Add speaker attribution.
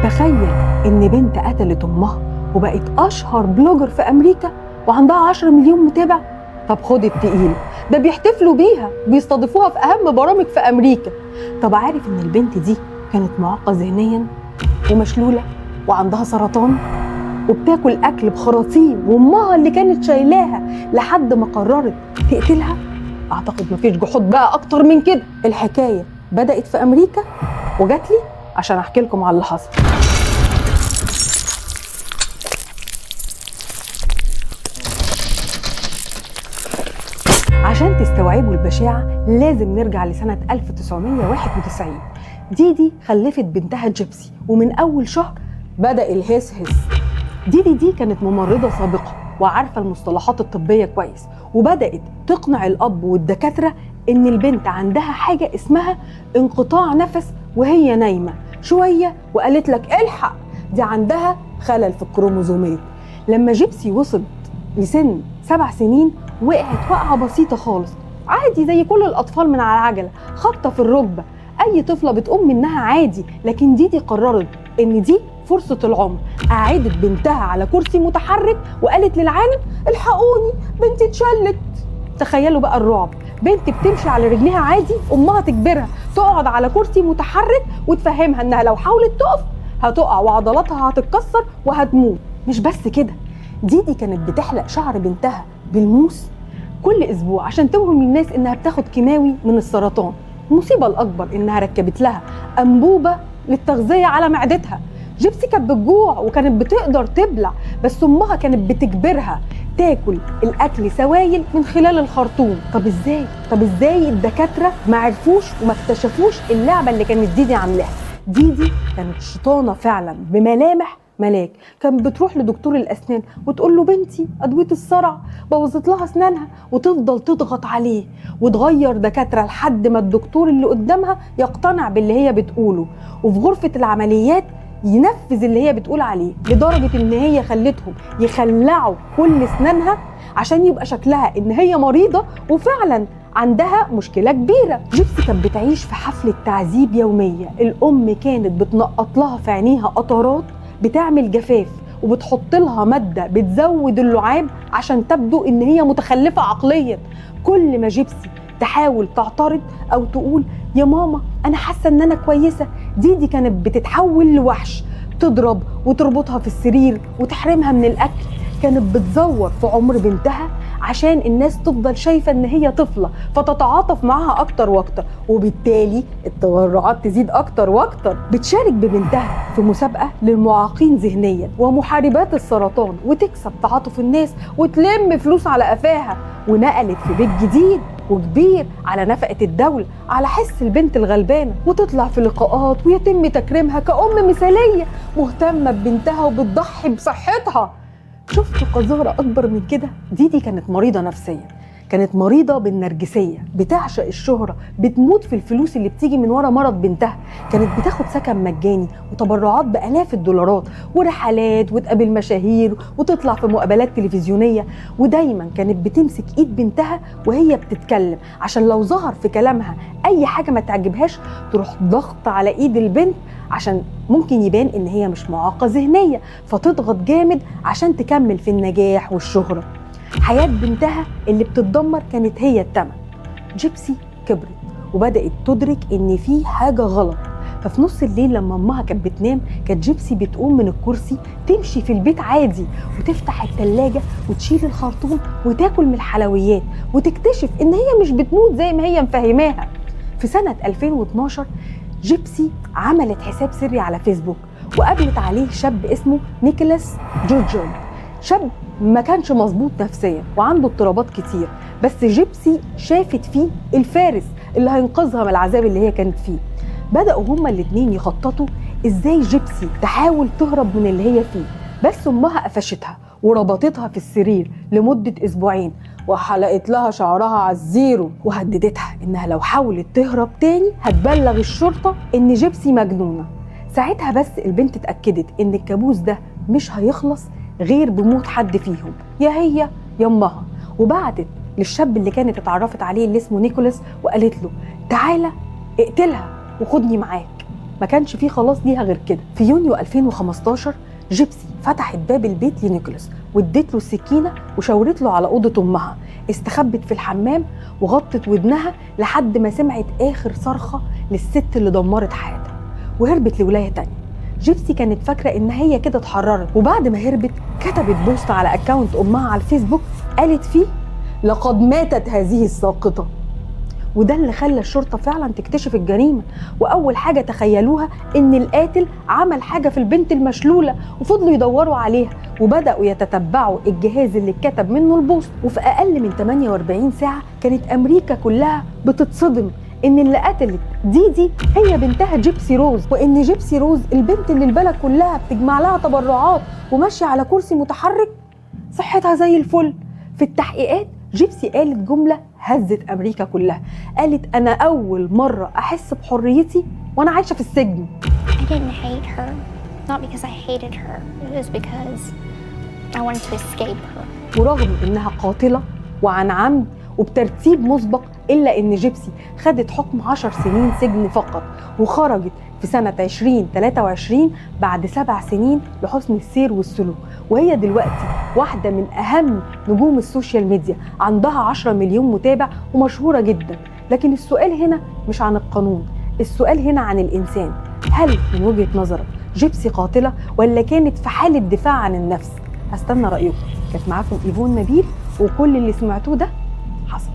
Speaker 1: تخيل إن بنت قتلت أمها وبقت أشهر بلوجر في أمريكا وعندها 10 مليون متابع. طب خد التقيل، ده بيحتفلوا بيها، بيستضيفوها في أهم برامج في أمريكا. طب عارف إن البنت دي كانت معاقة ذهنيا ومشلولة وعندها سرطان وبتاكل أكل بخراطيم، وأمها اللي كانت شايلاها لحد ما قررت تقتلها؟ أعتقد مفيش جحود بقى أكتر من كده. الحكاية بدأت في أمريكا وجات لي عشان أحكي لكم على اللي حصل. عشان تستوعبوا البشاعة لازم نرجع لسنة 1991. ديدي خلفت بنتها جيبسي، ومن أول شهر بدأ الهس هس. ديدي كانت ممرضة سابقة وعارفة المصطلحات الطبية كويس، وبدأت تقنع الأب والدكاترة إن البنت عندها حاجة اسمها انقطاع نفس وهي نايمة شوية، وقالت لك الحق دي عندها خلل في الكروموزومات. لما جيبسي وصلت لسن 7 سنين وقعت وقعة بسيطة خالص، عادي زي كل الأطفال من على العجلة، خبطة في الركبة، أي طفلة بتقوم منها عادي. لكن ديدي قررت إن دي فرصة العمر، قعدت بنتها على كرسي متحرك وقالت للعالم الحقوني بنتي اتشلت. تخيلوا بقى الرعب، بنت بتمشي على رجليها عادي، أمها تجبرها تقعد على كرسي متحرك وتفهمها إنها لو حاولت تقف هتقع وعضلاتها هتتكسر وهتموت. مش بس كده، ديدي كانت بتحلق شعر بنتها بالموس كل أسبوع عشان توهم للناس إنها بتاخد كيماوي من السرطان. المصيبة الأكبر إنها ركبت لها أنبوبة للتغذية على معدتها. جيبسي كانت بتجوع وكانت بتقدر تبلع، بس أمها كانت بتجبرها تاكل الأكل سوائل من خلال الخرطوم. طب إزاي الدكاترة ما عرفوش وما اكتشفوش اللعبة اللي كانت ديدي عاملاها؟ ديدي كانت شيطانة فعلا بملامح ملاك. كانت بتروح لدكتور الأسنان وتقول له بنتي أدوية الصرع بوظت لها أسنانها، وتفضل تضغط عليه وتغير دكاترة لحد ما الدكتور اللي قدامها يقتنع باللي هي بتقوله، وفي غرفة العمليات ينفذ اللي هي بتقول عليه، لدرجة إن هي خلتهم يخلعوا كل أسنانها عشان يبقى شكلها إن هي مريضة وفعلا عندها مشكلة كبيرة. جيبسي كانت بتعيش في حفلة تعذيب يومية. الأم كانت بتنقط لها في عينيها قطرات بتعمل جفاف، وبتحط لها مادة بتزود اللعاب عشان تبدو إن هي متخلفة عقليا. كل ما جيبسي تحاول تعترض أو تقول يا ماما أنا حاسة إن أنا كويسة، ديدي كانت بتتحول لوحش، تضرب وتربطها في السرير وتحرمها من الأكل. كانت بتزور في عمر بنتها عشان الناس تفضل شايفة إن هي طفلة فتتعاطف معها أكتر وأكتر، وبالتالي التبرعات تزيد أكتر وأكتر. بتشارك ببنتها في مسابقة للمعاقين ذهنيا ومحاربات السرطان وتكسب تعاطف الناس وتلم فلوس على قفاها. ونقلت في بيت جديد وكبير على نفقة الدولة على حس البنت الغلبانة، وتطلع في لقاءات ويتم تكريمها كأم مثالية مهتمة ببنتها وبتضحي بصحتها. شفتوا قذارة أكبر من كده؟ ديدي كانت مريضة نفسيا، كانت مريضة بالنرجسية، بتعشق الشهرة، بتموت في الفلوس اللي بتيجي من ورا مرض بنتها. كانت بتاخد سكن مجاني وتبرعات بآلاف الدولارات ورحلات وتقابل مشاهير وتطلع في مقابلات تلفزيونية. ودايما كانت بتمسك ايد بنتها وهي بتتكلم عشان لو ظهر في كلامها أي حاجة ما تعجبهاش تروح ضغط على ايد البنت عشان ممكن يبان ان هي مش معاقة ذهنية، فتضغط جامد عشان تكمل في النجاح والشهرة. حياة بنتها اللي بتتدمر كانت هي الثمن. جيبسي كبرت وبدأت تدرك ان في حاجة غلط. ففي نص الليل لما امها كانت بتنام، كانت جيبسي بتقوم من الكرسي تمشي في البيت عادي وتفتح الثلاجة وتشيل الخرطوم وتاكل من الحلويات، وتكتشف ان هي مش بتموت زي ما هي مفهماها. في سنة 2012 جيبسي عملت حساب سري على فيسبوك وقابلت عليه شاب اسمه نيكولاس جورجون. شاب ما كانش مظبوط نفسيا وعنده اضطرابات كتير، بس جيبسي شافت فيه الفارس اللي هينقذها من العذاب اللي هي كانت فيه. بدأوا هما الاتنين يخططوا ازاي جيبسي تحاول تهرب من اللي هي فيه، بس امها قفشتها وربطتها في السرير لمدة أسبوعين وحلقت لها شعرها على الزيرو، وهددتها انها لو حاولت تهرب تاني هتبلغ الشرطة ان جيبسي مجنونة. ساعتها بس البنت اتأكدت ان الكابوس ده مش هيخلص غير بموت حد فيهم، يا هي يا امها. وبعتت للشاب اللي كانت اتعرفت عليه اللي اسمه نيكولاس وقالت له تعالى اقتلها وخدني معاك. ما كانش فيه خلاص ليها غير كده. في يونيو 2015 جيبسي فتحت باب البيت لنيكولاس وادت له السكينه وشاورت له على اوضه امها، استخبت في الحمام وغطت ودنها لحد ما سمعت اخر صرخه للست اللي دمرت حياتها وهربت لولايه تانية. جيبسي كانت فاكره ان هي كده اتحررت، وبعد ما هربت كتبت بوست على اكاونت امها على الفيسبوك قالت فيه لقد ماتت هذه الساقطه. وده اللي خلى الشرطه فعلا تكتشف الجريمه، واول حاجه تخيلوها ان القاتل عمل حاجه في البنت المشلوله، وفضلوا يدوروا عليها وبداوا يتتبعوا الجهاز اللي اتكتب منه البوست. وفي اقل من 48 ساعه كانت امريكا كلها بتتصدم ان اللي قتلت ديدي هي بنتها جيبسي روز، وان جيبسي روز البنت اللي البلد كلها بتجمع لها تبرعات وماشيه على كرسي متحرك صحتها زي الفل. في التحقيقات جيبسي قالت جمله هزت امريكا كلها، قالت انا اول مره احس بحريتي وانا عايشه في السجن.
Speaker 2: I didn't hate her, not because I hated her. It was because I wanted to escape her.
Speaker 1: ورغم انها قاتله وعن عمد وبترتيب مسبق، الا ان جيبسي خدت حكم 10 سنين سجن فقط، وخرجت في سنه 2023 بعد 7 سنين لحسن السير والسلوك. وهي دلوقتي واحده من اهم نجوم السوشيال ميديا، عندها 10 مليون متابع ومشهوره جدا. لكن السؤال هنا مش عن القانون، السؤال هنا عن الانسان. هل من وجهه نظرك جيبسي قاتله ولا كانت في حاله دفاع عن النفس؟ هستنى رايكم. كانت معاكم ايفون نبيل، وكل اللي سمعتوه ده حصل.